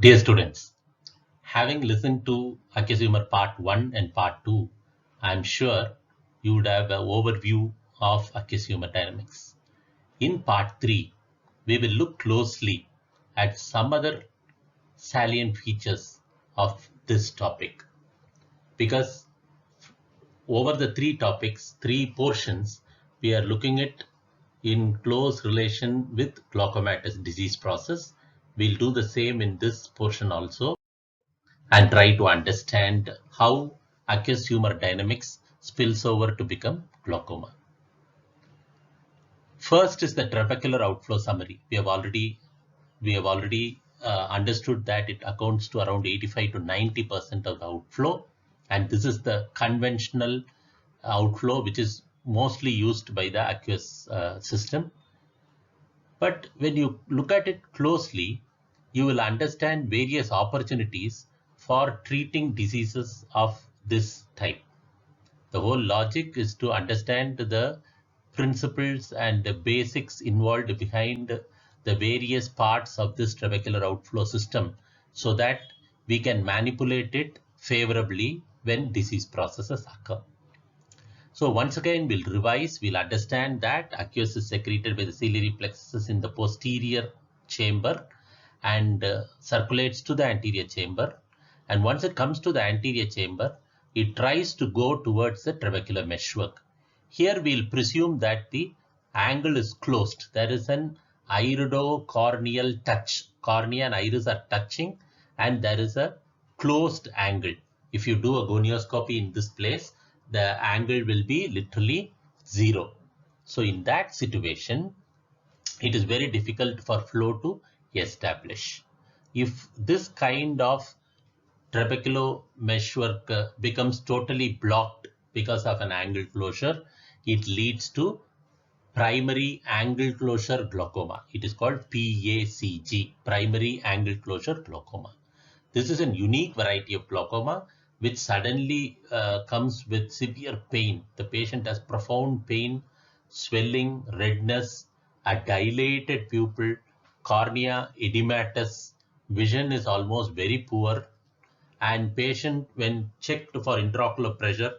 Dear students, having listened to aqueous humor part 1 and part 2, I am sure you would have an overview of aqueous humor dynamics. In part 3, we will look closely at some other salient features of this topic, because over the three portions, we are looking at in close relation with glaucomatous disease process. We'll do the same in this portion also and try to understand how aqueous humor dynamics spills over to become glaucoma. First is the trabecular outflow summary. We have already understood that it accounts to around 85 to 90% of the outflow, and this is the conventional outflow which is mostly used by the aqueous system. But when you look at it closely, you will understand various opportunities for treating diseases of this type. The whole logic is to understand the principles and the basics involved behind the various parts of this trabecular outflow system so that we can manipulate it favorably when disease processes occur. So once again, we'll revise, we'll understand that aqueous is secreted by the ciliary plexus in the posterior chamber and circulates to the anterior chamber. And once it comes to the anterior chamber, it tries to go towards the trabecular meshwork. Here we'll presume that the angle is closed. There is an iridocorneal touch. Cornea and iris are touching and there is a closed angle. If you do a gonioscopy in this place, the angle will be literally 0. So in that situation, it is very difficult for flow to establish. If this kind of trabecular meshwork becomes totally blocked because of an angle closure, it leads to primary angle closure glaucoma. It is called PACG, primary angle closure glaucoma. This is a unique variety of glaucoma which suddenly comes with severe pain. The patient has profound pain, swelling, redness, a dilated pupil, cornea edematous, vision is almost very poor, and patient when checked for intraocular pressure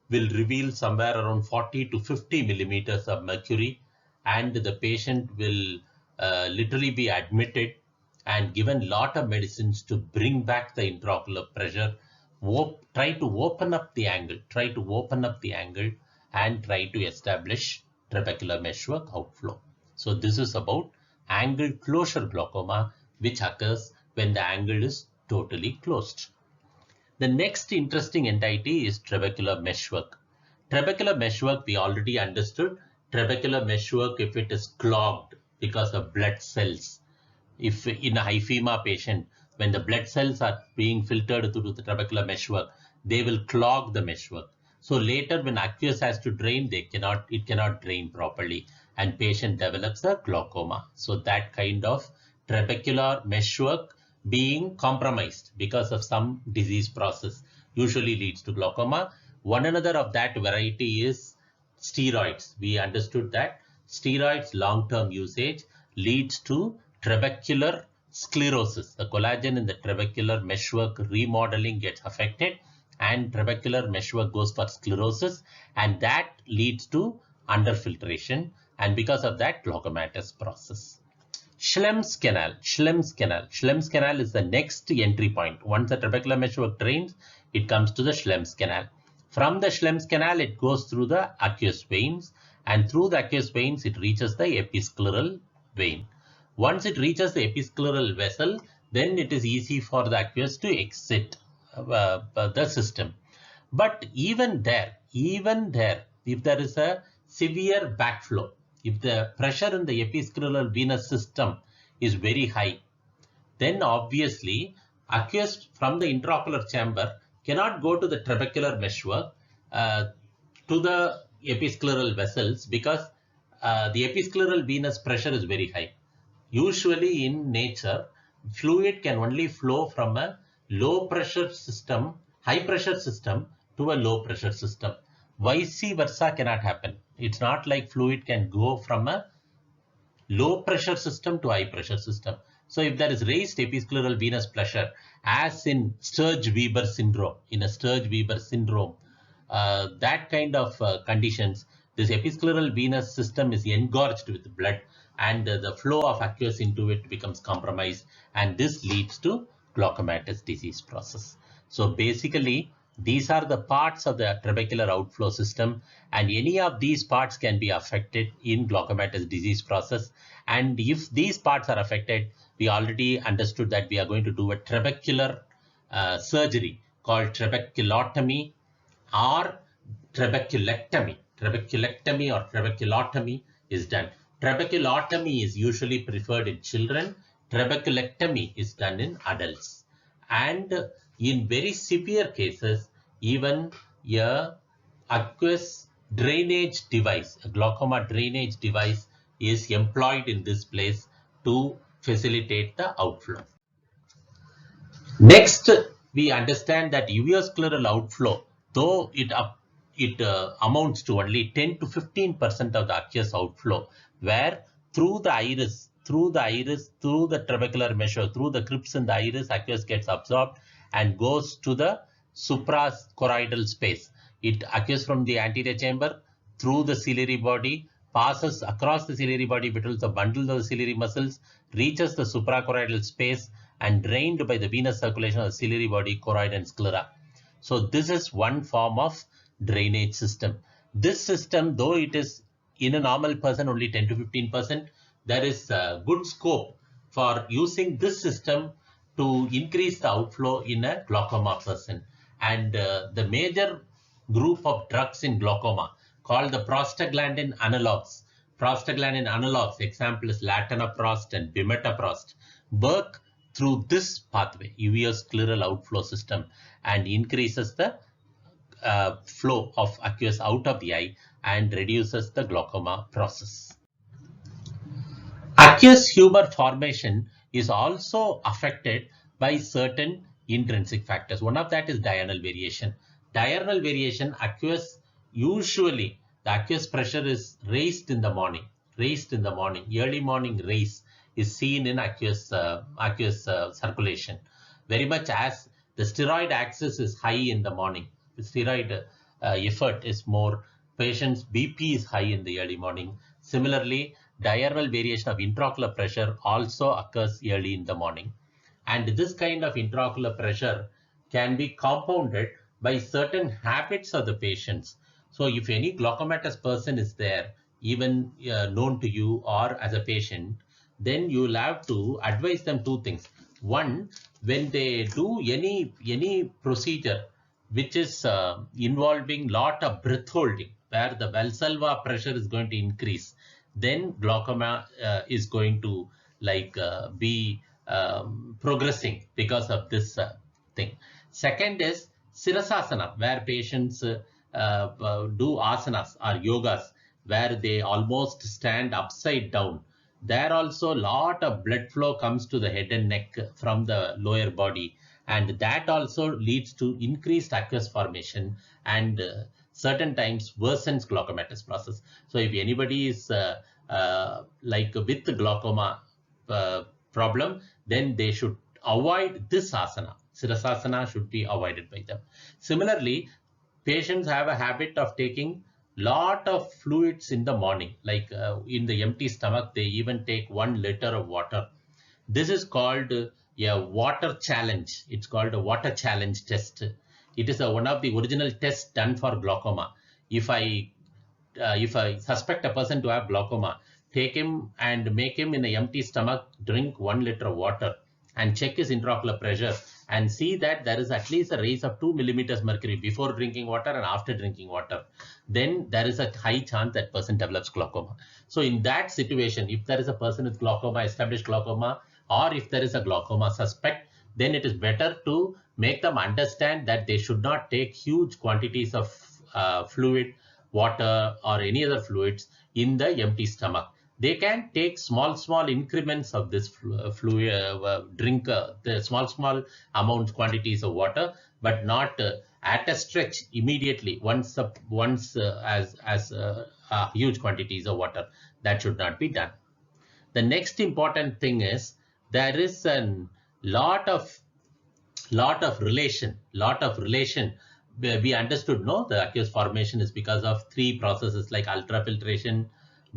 will reveal somewhere around 40 to 50 millimeters of mercury, and the patient will literally be admitted and given lot of medicines to bring back the intraocular pressure. Try to open up the angle and try to establish trabecular meshwork outflow. So this is about angle closure glaucoma, which occurs when the angle is totally closed. The next interesting entity is trabecular meshwork. Trabecular meshwork, we already understood. Trabecular meshwork, if it is clogged because of blood cells, if in a hyphema patient, when the blood cells are being filtered through the trabecular meshwork, they will clog the meshwork. So later when aqueous has to drain, it cannot drain properly and patient develops a glaucoma. So that kind of trabecular meshwork being compromised because of some disease process usually leads to glaucoma. One another of that variety is steroids. We understood that steroids long-term usage leads to trabecular sclerosis. The collagen in the trabecular meshwork remodeling gets affected and trabecular meshwork goes for sclerosis, and that leads to underfiltration, and because of that glaucomatous process. Schlemm's canal. Schlemm's canal is the next entry point. Once the trabecular meshwork drains, it comes to the Schlemm's canal. From the Schlemm's canal, it goes through the aqueous veins, and through the aqueous veins, it reaches the episcleral vein. Once it reaches the episcleral vessel, then it is easy for the aqueous to exit the system. But even there, if there is a severe backflow, if the pressure in the episcleral venous system is very high, then obviously aqueous from the intraocular chamber cannot go to the trabecular meshwork to the episcleral vessels because the episcleral venous pressure is very high. Usually in nature, fluid can only flow from a low pressure system, high pressure system to a low pressure system. Vice versa cannot happen. It's not like fluid can go from a low pressure system to high pressure system. So if there is raised episcleral venous pressure, as in Sturge-Weber syndrome, that kind of conditions, this episcleral venous system is engorged with blood, and the flow of aqueous into it becomes compromised, and this leads to glaucomatous disease process. So basically, these are the parts of the trabecular outflow system, and any of these parts can be affected in glaucomatous disease process. And if these parts are affected, we already understood that we are going to do a trabecular surgery called trabeculotomy or trabeculectomy. Trabeculectomy or trabeculotomy is done. Trabeculotomy is usually preferred in children. Trabeculectomy is done in adults. And in very severe cases, even a aqueous drainage device, a glaucoma drainage device, is employed in this place to facilitate the outflow. Next, we understand that uveoscleral outflow, though it amounts to only 10 to 15% of the aqueous outflow, where through the iris, through the trabecular measure, through the crypts in the iris, aqueous gets absorbed and goes to the suprachoroidal space. It occurs from the anterior chamber through the ciliary body, passes across the ciliary body between the bundles of the ciliary muscles, reaches the suprachoroidal space, and drained by the venous circulation of the ciliary body, choroid, and sclera. So this is one form of drainage system. This system, though it is in a normal person only 10 to 15%, there is a good scope for using this system to increase the outflow in a glaucoma person. And the major group of drugs in glaucoma called the prostaglandin analogs. Prostaglandin analogs, example is latanoprost and bimetoprost, work through this pathway, uveoscleral outflow system, and increases the flow of aqueous out of the eye and reduces the glaucoma process. Aqueous humor formation is also affected by certain intrinsic factors. One of that is diurnal variation. Diurnal variation, usually the aqueous pressure is raised in the morning. Early morning raise is seen in aqueous circulation. Very much as the steroid axis is high in the morning. The steroid effort is more. Patient's BP is high in the early morning. Similarly, diurnal variation of intraocular pressure also occurs early in the morning. And this kind of intraocular pressure can be compounded by certain habits of the patients. So if any glaucomatous person is there, even known to you or as a patient, then you will have to advise them two things. One, when they do any procedure which is involving lot of breath holding, where the Valsalva pressure is going to increase, then glaucoma is going to be progressing because of this thing. Second is Sirasasana, where patients do asanas or yogas, where they almost stand upside down. There also a lot of blood flow comes to the head and neck from the lower body, and that also leads to increased aqueous formation and certain times worsens glaucomatous process. So if anybody is with the glaucoma problem, then they should avoid this asana. Sirasasana should be avoided by them. Similarly, patients have a habit of taking lot of fluids in the morning, in the empty stomach, they even take 1 liter of water. This is called a water challenge. It's called a water challenge test. It is one of the original tests done for glaucoma. If I suspect a person to have glaucoma, take him and make him in an empty stomach drink 1 liter of water and check his intraocular pressure and see that there is at least a raise of 2 millimeters mercury before drinking water and after drinking water. Then there is a high chance that person develops glaucoma. So in that situation, if there is a person with glaucoma, established glaucoma, or if there is a glaucoma suspect, then it is better to make them understand that they should not take huge quantities of fluid, water, or any other fluids in the empty stomach. They can take small increments of this fluid, drink the small amounts, quantities of water, but not at a stretch immediately once as huge quantities of water. That should not be done. The next important thing is there is a lot of relation. We understood, no, the aqueous formation is because of three processes like ultrafiltration,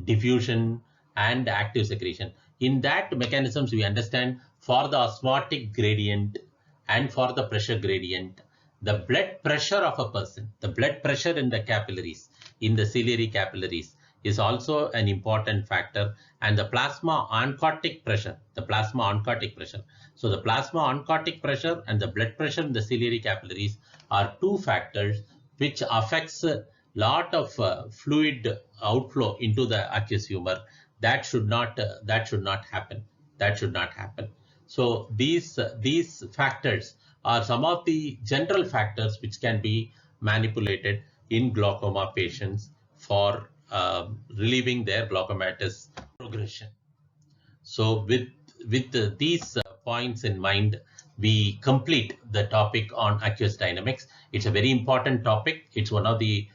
diffusion, and active secretion. In that mechanisms, we understand for the osmotic gradient and for the pressure gradient, the blood pressure of a person, the blood pressure in the capillaries, in the ciliary capillaries, is also an important factor, and the plasma oncotic pressure, So the plasma oncotic pressure and the blood pressure in the ciliary capillaries are two factors which affects a lot of fluid outflow into the aqueous humor. That should not happen. So these factors are some of the general factors which can be manipulated in glaucoma patients for relieving their glaucomatous progression. So with these points in mind, we complete the topic on aqueous dynamics. It's a very important topic. It's one of the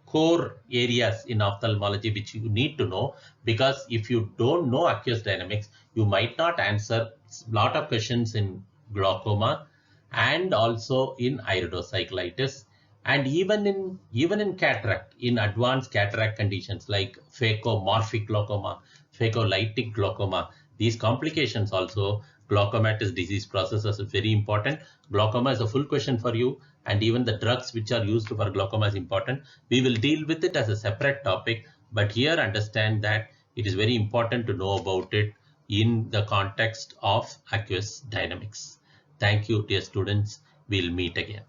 core areas in ophthalmology which you need to know, because if you don't know aqueous dynamics, you might not answer a lot of questions in glaucoma and also in iridocyclitis, and even in cataract, in advanced cataract conditions like phacomorphic glaucoma, phacolytic glaucoma. These complications also, glaucomatous disease processes is very important. Glaucoma is a full question for you, and even the drugs which are used for glaucoma is important. We will deal with it as a separate topic, but here understand that it is very important to know about it in the context of aqueous dynamics. Thank you, dear students. We'll meet again.